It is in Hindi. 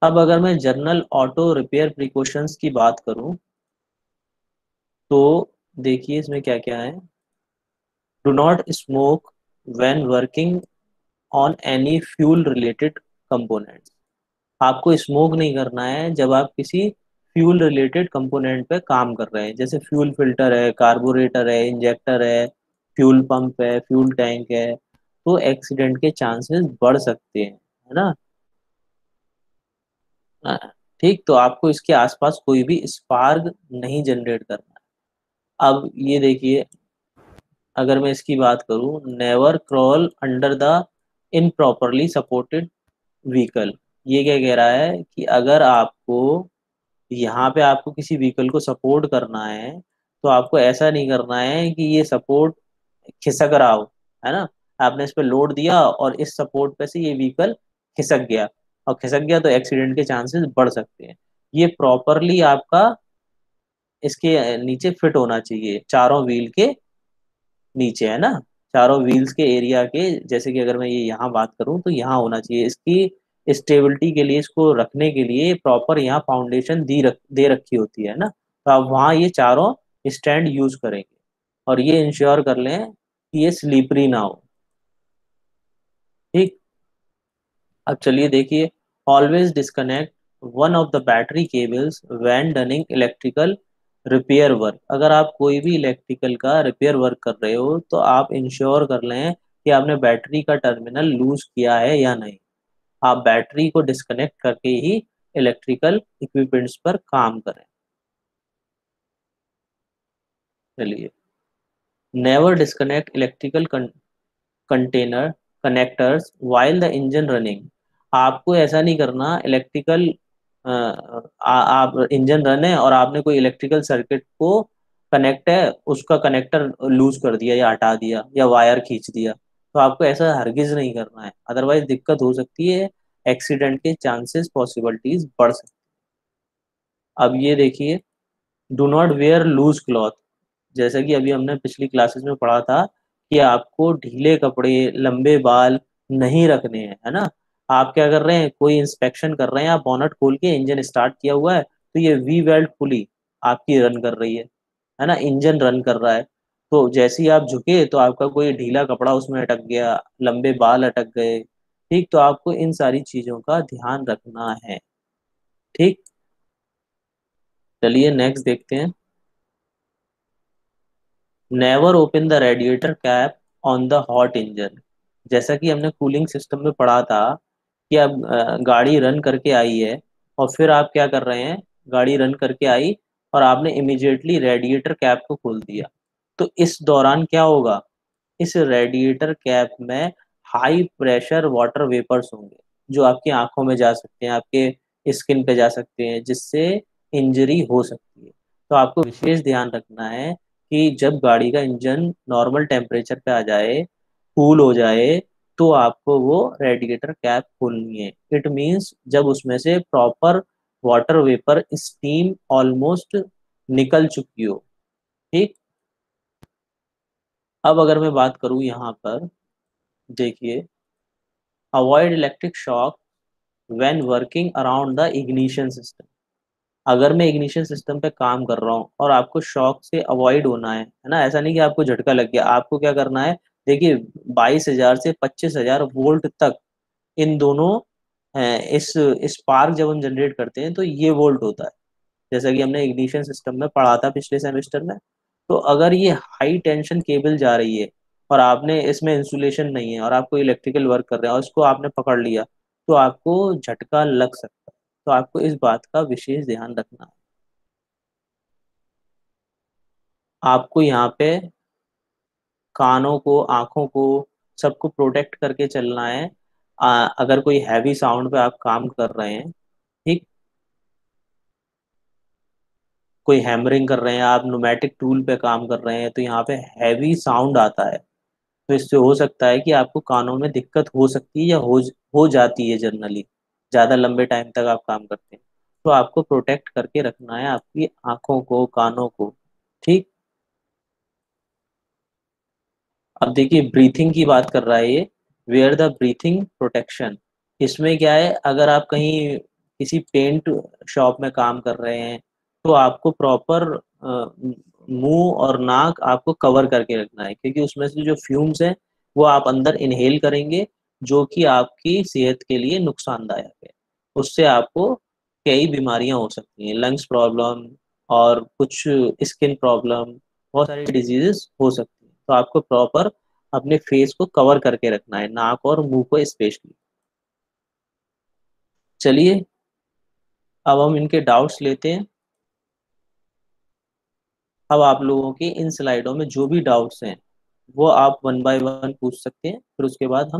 अब अगर मैं जनरल ऑटो रिपेयर प्रिकॉशंस की बात करूं तो देखिए इसमें क्या क्या है। Do not smoke when working on any fuel related components. आपको स्मोक नहीं करना है जब आप किसी फ्यूल रिलेटेड कंपोनेंट पे काम कर रहे हैं, जैसे फ्यूल फिल्टर है, कार्बोरेटर है, इंजेक्टर है, फ्यूल पंप है, फ्यूल टैंक है। तो एक्सीडेंट के चांसेस बढ़ सकते हैं, है ना। हाँ, ठीक। तो आपको इसके आसपास कोई भी स्पार्क नहीं जनरेट करना है। अब ये देखिए, अगर मैं इसकी बात करूं, never crawl under the improperly supported vehicle. ये क्या कह रहा है कि अगर आपको यहाँ पे आपको किसी व्हीकल को सपोर्ट करना है तो आपको ऐसा नहीं करना है कि ये सपोर्ट खिसक रहा हो, है ना। आपने इस पे लोड दिया और इस सपोर्ट पे से ये व्हीकल खिसक गया, और खिसक गया तो एक्सीडेंट के चांसेस बढ़ सकते हैं। ये प्रॉपरली आपका इसके नीचे फिट होना चाहिए, चारों व्हील के नीचे, है ना। चारों व्हील्स के एरिया के, जैसे कि अगर मैं ये यहाँ बात करूँ तो यहाँ होना चाहिए। इसकी स्टेबिलिटी के लिए, इसको रखने के लिए प्रॉपर यहाँ फाउंडेशन दे रखी होती है ना। तो आप वहाँ ये चारों स्टैंड यूज करेंगे, और ये इंश्योर कर लें कि ये स्लीपरी ना हो। ठीक। अब चलिए देखिए, always disconnect one of the battery cables when Dunning electrical repair work. अगर आप कोई भी इलेक्ट्रिकल का रिपेयर वर्क कर रहे हो तो आप इंश्योर कर लें कि आपने बैटरी का टर्मिनल लूज किया है या नहीं। आप बैटरी को डिस्कनेक्ट करके ही इलेक्ट्रिकल इक्विपमेंट्स पर काम करें। चलिए, never disconnect electrical container connectors while the engine running. आपको ऐसा नहीं करना, इलेक्ट्रिकल आप इंजन रन है और आपने कोई इलेक्ट्रिकल सर्किट को कनेक्ट है, उसका कनेक्टर लूज कर दिया या हटा दिया या वायर खींच दिया। तो आपको ऐसा हरगिज नहीं करना है, अदरवाइज दिक्कत हो सकती है, एक्सीडेंट के चांसेस पॉसिबिलिटीज बढ़ सकती है। अब ये देखिए, do not wear loose cloth. जैसा कि अभी हमने पिछली क्लासेस में पढ़ा था कि आपको ढीले कपड़े, लंबे बाल नहीं रखने हैं, है ना। आप क्या कर रहे हैं, कोई इंस्पेक्शन कर रहे हैं, आप बोनट खोल के इंजन स्टार्ट किया हुआ है तो ये वी वेल्ड पुली आपकी रन कर रही है ना, इंजन रन कर रहा है। तो जैसे ही आप झुके तो आपका कोई ढीला कपड़ा उसमें अटक गया, लंबे बाल अटक गए। ठीक। तो आपको इन सारी चीजों का ध्यान रखना है। ठीक। चलिए नेक्स्ट देखते हैं। Never open the radiator cap on the hot engine. जैसा कि हमने कूलिंग सिस्टम में पढ़ा था कि अब गाड़ी रन करके आई है और फिर आप क्या कर रहे हैं, गाड़ी रन करके आई और आपने इमिजिएटली रेडिएटर कैप को खोल दिया। तो इस दौरान क्या होगा, इस रेडिएटर कैप में हाई प्रेशर वाटर वेपर्स होंगे जो आपकी आंखों में जा सकते हैं, आपके स्किन पे जा सकते हैं, जिससे इंजरी हो सकती है। तो आपको विशेष ध्यान रखना है कि जब गाड़ी का इंजन नॉर्मल टेम्परेचर पे आ जाए, कूल हो जाए, तो आपको वो रेडिएटर कैप खोलनी है। इट मीन्स जब उसमें से proper water vapour, steam almost निकल चुकी हो। ठीक। अब अगर मैं बात करूं यहाँ पर, देखिए, avoid electric shock when working around the ignition system. अगर मैं इग्निशन सिस्टम पे काम कर रहा हूँ और आपको शॉक से अवॉइड होना है ना, ऐसा नहीं कि आपको झटका लग गया, आपको क्या करना है। देखिए, 22,000 से 25,000 वोल्ट तक इन दोनों इस स्पार्क जब हम जनरेट करते हैं तो ये वोल्ट होता है, जैसा कि हमने इग्निशन सिस्टम में पढ़ा था पिछले सेमेस्टर में। तो अगर ये हाई टेंशन केबल जा रही है और आपने इसमें इंसुलेशन नहीं है और आपको इलेक्ट्रिकल वर्क कर रहे हैं और इसको आपने पकड़ लिया, तो आपको झटका लग सकता है। तो आपको इस बात का विशेष ध्यान रखना है। आपको यहाँ पे कानों को, आंखों को, सबको प्रोटेक्ट करके चलना है। अगर कोई हैवी साउंड पे आप काम कर रहे हैं, ठीक, कोई हैमरिंग कर रहे हैं, आप न्यूमेटिक टूल पे काम कर रहे हैं, तो यहाँ पे हैवी साउंड आता है। तो इससे हो सकता है कि आपको कानों में दिक्कत हो सकती है या हो जाती है जनरली, ज़्यादा लंबे टाइम तक आप काम करते हैं। तो आपको प्रोटेक्ट करके रखना है आपकी आंखों को, कानों को। ठीक। अब देखिए, ब्रीथिंग की बात कर रहा है ये, वेयर द ब्रीथिंग प्रोटेक्शन। इसमें क्या है, अगर आप कहीं किसी पेंट शॉप में काम कर रहे हैं, तो आपको प्रॉपर मुंह और नाक आपको कवर करके रखना है, क्योंकि उसमें से जो फ्यूम्स हैं वो आप अंदर इनहेल करेंगे, जो कि आपकी सेहत के लिए नुकसानदायक है। उससे आपको कई बीमारियां हो सकती हैं, लंग्स प्रॉब्लम और कुछ स्किन प्रॉब्लम, बहुत सारी डिजीजेस हो सकती हैं। तो आपको प्रॉपर अपने फेस को कवर करके रखना है, नाक और मुंह को स्पेशली। चलिए, अब हम इनके डाउट्स लेते हैं। अब आप लोगों के इन स्लाइडों में जो भी डाउट्स हैं वो आप वन बाय वन पूछ सकते हैं, फिर उसके बाद हम